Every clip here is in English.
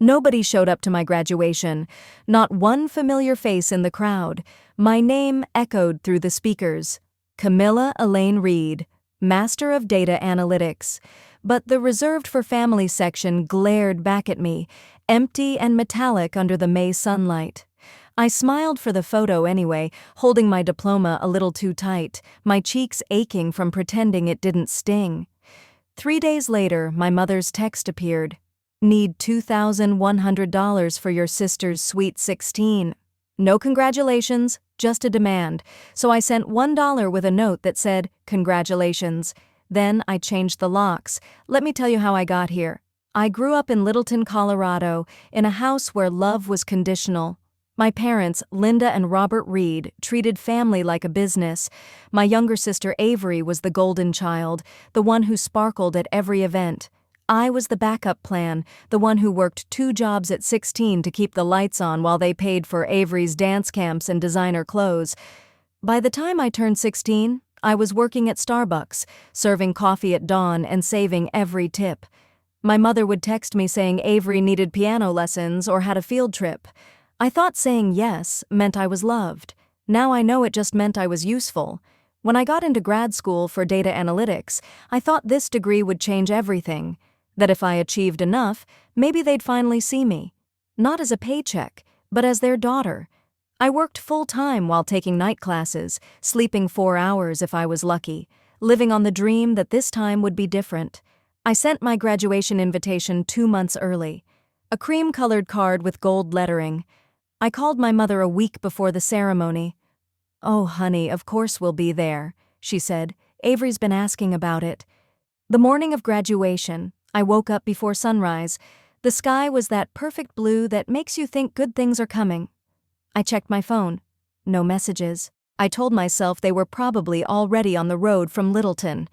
Nobody showed up to my graduation, not one familiar face in the crowd. My name echoed through the speakers. Camilla Elaine Reed, Master of Data Analytics. But the reserved for family section glared back at me, empty and metallic under the May sunlight. I smiled for the photo anyway, holding my diploma a little too tight, my cheeks aching from pretending it didn't sting. 3 days later, my mother's text appeared. Need $2,100 for your sister's Sweet 16. No congratulations, just a demand. So I sent $1 with a note that said, "Congratulations." Then I changed the locks. Let me tell you how I got here. I grew up in Littleton, Colorado, in a house where love was conditional. My parents, Linda and Robert Reed, treated family like a business. My younger sister Avery was the golden child, the one who sparkled at every event. I was the backup plan, the one who worked 2 jobs at 16 to keep the lights on while they paid for Avery's dance camps and designer clothes. By the time I turned 16, I was working at Starbucks, serving coffee at dawn and saving every tip. My mother would text me saying Avery needed piano lessons or had a field trip. I thought saying yes meant I was loved. Now I know it just meant I was useful. When I got into grad school for data analytics, I thought this degree would change everything. That if I achieved enough, maybe they'd finally see me. Not as a paycheck, but as their daughter. I worked full-time while taking night classes, sleeping 4 hours if I was lucky, living on the dream that this time would be different. I sent my graduation invitation 2 months early. A cream-colored card with gold lettering. I called my mother a week before the ceremony. "Oh, honey, of course we'll be there," she said. "Avery's been asking about it." The morning of graduation, I woke up before sunrise. The sky was that perfect blue that makes you think good things are coming. I checked my phone. No messages. I told myself they were probably already on the road from Littleton.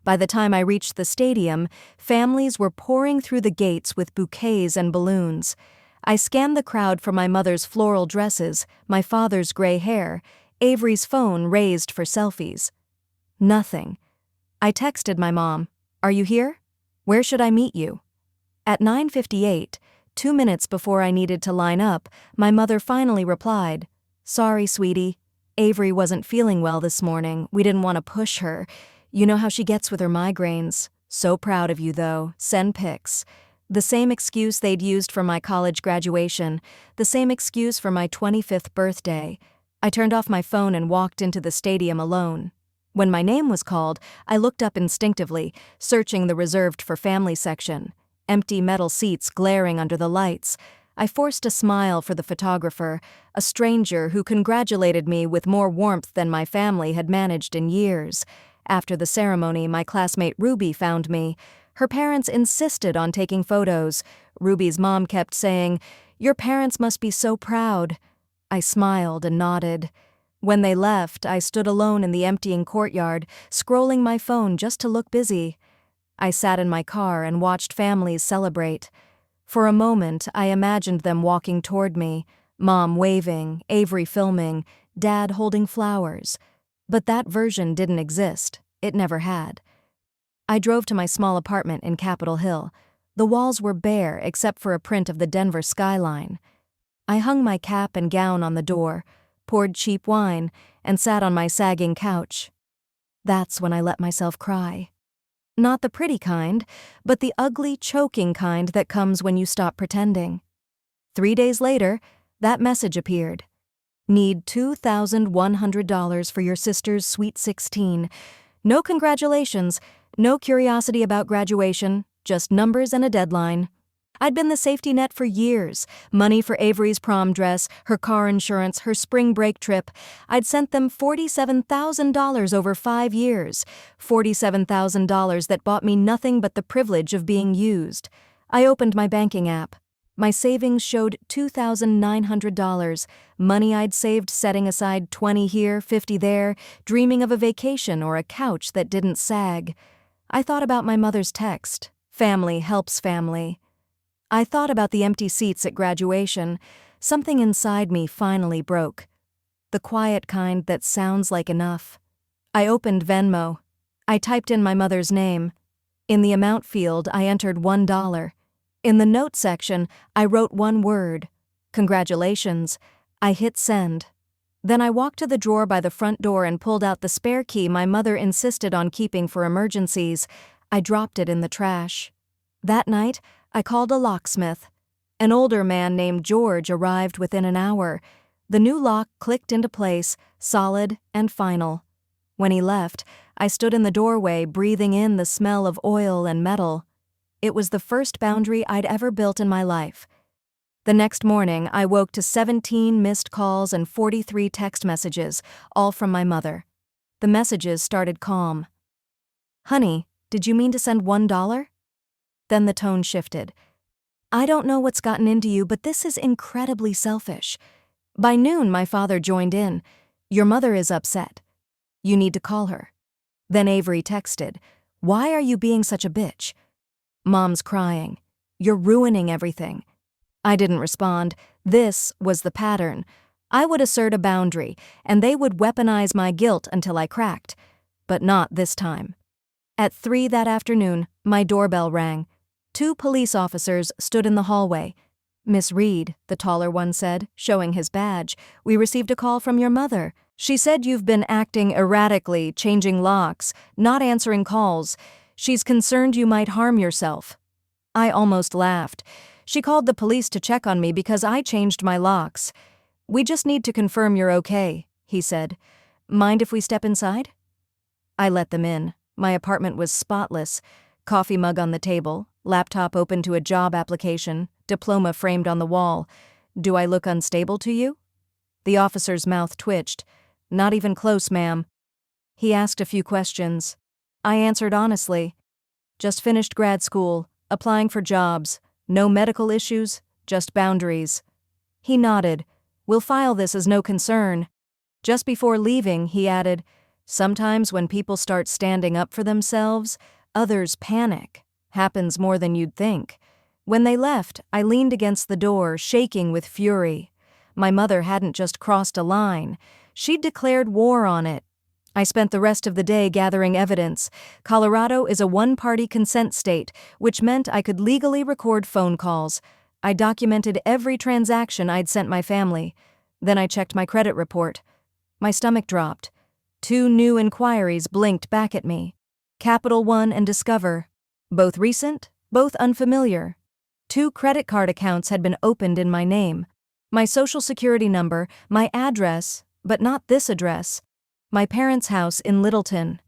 By the time I reached the stadium, families were pouring through the gates with bouquets and balloons. I scanned the crowd for my mother's floral dresses, my father's gray hair, Avery's phone raised for selfies. Nothing. I texted my mom, "Are you here? Where should I meet you?" At 9:58, 2 minutes before I needed to line up, my mother finally replied, "Sorry, sweetie. Avery wasn't feeling well this morning. We didn't want to push her. You know how she gets with her migraines. So proud of you, though. Send pics." The same excuse they'd used for my college graduation, the same excuse for my 25th birthday. I turned off my phone and walked into the stadium alone. When my name was called, I looked up instinctively, searching the reserved for family section. Empty metal seats glaring under the lights. I forced a smile for the photographer, a stranger who congratulated me with more warmth than my family had managed in years. After the ceremony, my classmate Ruby found me. Her parents insisted on taking photos. Ruby's mom kept saying, "Your parents must be so proud." I smiled and nodded. When they left, I stood alone in the emptying courtyard, scrolling my phone just to look busy. I sat in my car and watched families celebrate. For a moment, I imagined them walking toward me, Mom waving, Avery filming, Dad holding flowers. But that version didn't exist. It never had. I drove to my small apartment in Capitol Hill. The walls were bare except for a print of the Denver skyline. I hung my cap and gown on the door, poured cheap wine, and sat on my sagging couch. That's when I let myself cry. Not the pretty kind, but the ugly, choking kind that comes when you stop pretending. 3 days later, that message appeared. Need $2,100 for your sister's Sweet 16. No congratulations, no curiosity about graduation, just numbers and a deadline. I'd been the safety net for years. Money for Avery's prom dress, her car insurance, her spring break trip. I'd sent them $47,000 over 5 years. $47,000 that bought me nothing but the privilege of being used. I opened my banking app. My savings showed $2,900, money I'd saved setting aside 20 here, 50 there, dreaming of a vacation or a couch that didn't sag. I thought about my mother's text, "Family helps family." I thought about the empty seats at graduation. Something inside me finally broke. The quiet kind that sounds like enough. I opened Venmo. I typed in my mother's name. In the amount field, I entered $1. In the note section, I wrote one word: "Congratulations." I hit send. Then I walked to the drawer by the front door and pulled out the spare key my mother insisted on keeping for emergencies. I dropped it in the trash. That night, I called a locksmith. An older man named George arrived within an hour. The new lock clicked into place, solid and final. When he left, I stood in the doorway, breathing in the smell of oil and metal. It was the first boundary I'd ever built in my life. The next morning, I woke to 17 missed calls and 43 text messages, all from my mother. The messages started calm. "Honey, did you mean to send $1? Then the tone shifted. "I don't know what's gotten into you, but this is incredibly selfish." By noon, my father joined in. "Your mother is upset. You need to call her." Then Avery texted, "Why are you being such a bitch?" "Mom's crying. You're ruining everything." I didn't respond. This was the pattern. I would assert a boundary, and they would weaponize my guilt until I cracked. But not this time. At 3 that afternoon, my doorbell rang. 2 police officers stood in the hallway. "Miss Reed," the taller one said, showing his badge, "we received a call from your mother. She said you've been acting erratically, changing locks, not answering calls. She's concerned you might harm yourself." I almost laughed. "She called the police to check on me because I changed my locks." "We just need to confirm you're okay," he said. "Mind if we step inside?" I let them in. My apartment was spotless. Coffee mug on the table, laptop open to a job application, diploma framed on the wall. "Do I look unstable to you?" The officer's mouth twitched. "Not even close, ma'am." He asked a few questions. I answered honestly. "Just finished grad school, applying for jobs. No medical issues, just boundaries." He nodded. "We'll file this as no concern." Just before leaving, he added, "Sometimes when people start standing up for themselves, others panic. Happens more than you'd think." When they left, I leaned against the door, shaking with fury. My mother hadn't just crossed a line. She'd declared war on it. I spent the rest of the day gathering evidence. Colorado is a one-party consent state, which meant I could legally record phone calls. I documented every transaction I'd sent my family. Then I checked my credit report. My stomach dropped. 2 new inquiries blinked back at me. Capital One and Discover. Both recent, both unfamiliar. 2 credit card accounts had been opened in my name. My social security number, my address, but not this address. My parents' house in Littleton.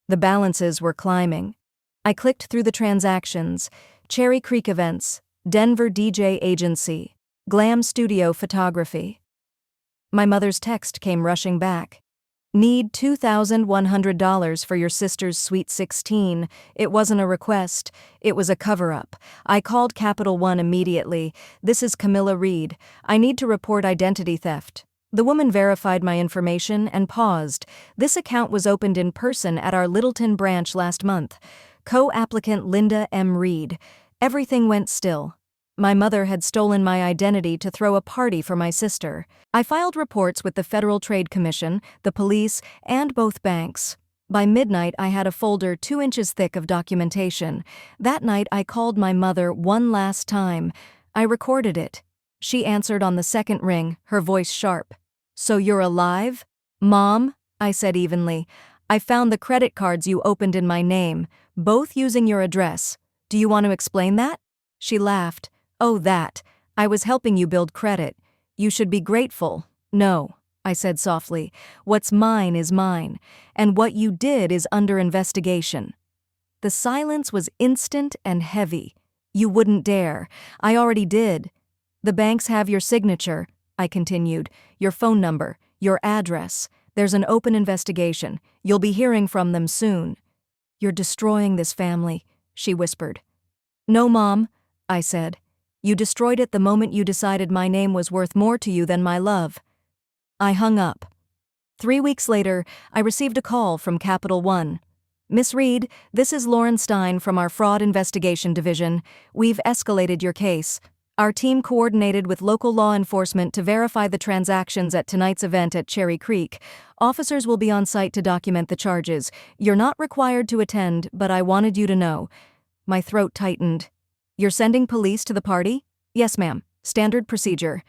The balances were climbing. I clicked through the transactions: Cherry Creek Events, Denver DJ Agency, Glam Studio Photography. My mother's text came rushing back. "Need $2,100 for your sister's Sweet 16. It wasn't a request. It was a cover-up. I called Capital One immediately. This is Camilla Reed. I need to report identity theft." The woman verified my information and paused. This account was opened in person at our Littleton branch last month. Co-applicant Linda M. Reed. Everything went still. My mother had stolen my identity to throw a party for my sister. I filed reports with the Federal Trade Commission, the police, and both banks. By midnight, I had a folder 2 inches thick of documentation. That night, I called my mother one last time. I recorded it. She answered on the second ring, her voice sharp. "So you're alive?" "Mom," I said evenly, "I found the credit cards you opened in my name, both using your address. Do you want to explain that?" She laughed. "Oh, that. I was helping you build credit. You should be grateful." "No," I said softly. "What's mine is mine, and what you did is under investigation." The silence was instant and heavy. "You wouldn't dare. I already did." "The banks have your signature," I continued, "your phone number, your address. There's an open investigation. You'll be hearing from them soon." "You're destroying this family," she whispered. "No, Mom," I said. "You destroyed it the moment you decided my name was worth more to you than my love." I hung up. 3 weeks later, I received a call from Capital One. "Miss Reed, this is Lauren Stein from our Fraud Investigation Division. We've escalated your case. Our team coordinated with local law enforcement to verify the transactions at tonight's event at Cherry Creek. Officers will be on site to document the charges. You're not required to attend, but I wanted you to know." My throat tightened. You're sending police to the party? Yes, ma'am. Standard procedure.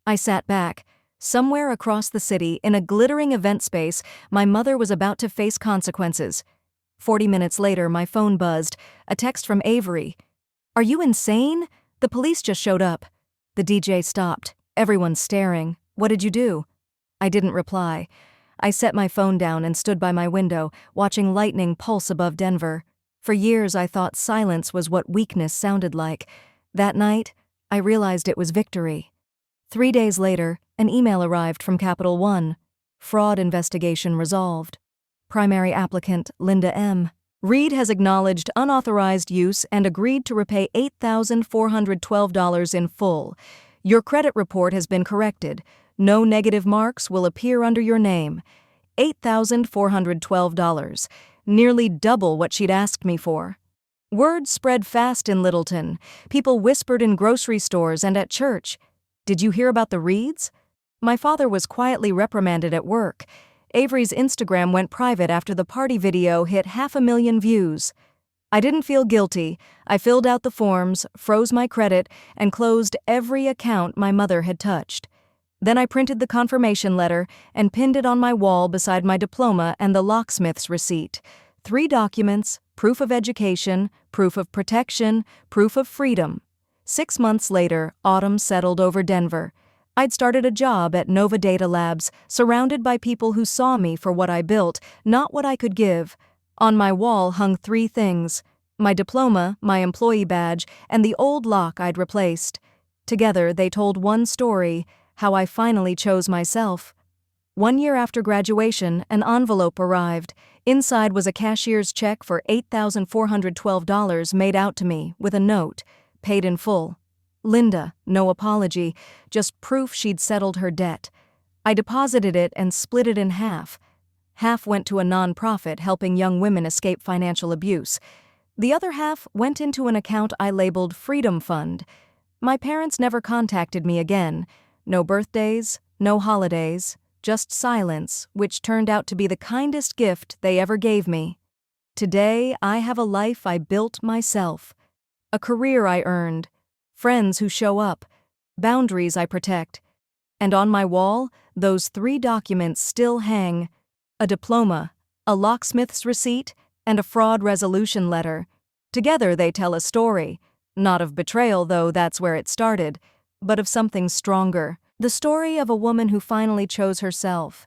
I sat back. Somewhere across the city, in a glittering event space, my mother was about to face consequences. 40 minutes later, my phone buzzed. A text from Avery. Are you insane? The police just showed up. The DJ stopped. Everyone's staring. What did you do? I didn't reply. I set my phone down and stood by my window, watching lightning pulse above Denver. For years, I thought silence was what weakness sounded like. That night, I realized it was victory. 3 days later, an email arrived from Capital One. Fraud investigation resolved. Primary applicant, Linda M. Reed has acknowledged unauthorized use and agreed to repay $8,412 in full. Your credit report has been corrected. No negative marks will appear under your name. $8,412, nearly double what she'd asked me for. Word spread fast in Littleton. People whispered in grocery stores and at church. Did you hear about the Reeds? My father was quietly reprimanded at work. Avery's Instagram went private after the party video hit 500,000 views. I didn't feel guilty. I filled out the forms, froze my credit, and closed every account my mother had touched. Then I printed the confirmation letter and pinned it on my wall beside my diploma and the locksmith's receipt. 3 documents, proof of education, proof of protection, proof of freedom. 6 months later, autumn settled over Denver. I'd started a job at Nova Data Labs, surrounded by people who saw me for what I built, not what I could give. On my wall hung 3 things: my diploma, my employee badge, and the old lock I'd replaced. Together, they told one story: how I finally chose myself. 1 year after graduation, an envelope arrived. Inside was a cashier's check for $8,412 made out to me, with a note, paid in full. Linda, no apology, just proof she'd settled her debt. I deposited it and split it in half. Half went to a nonprofit helping young women escape financial abuse. The other half went into an account I labeled Freedom Fund. My parents never contacted me again. No birthdays, no holidays, just silence, which turned out to be the kindest gift they ever gave me. Today, I have a life I built myself, a career I earned, friends who show up, boundaries I protect. And on my wall, those 3 documents still hang: a diploma, a locksmith's receipt, and a fraud resolution letter. Together they tell a story, not of betrayal, though that's where it started, but of something stronger. The story of a woman who finally chose herself,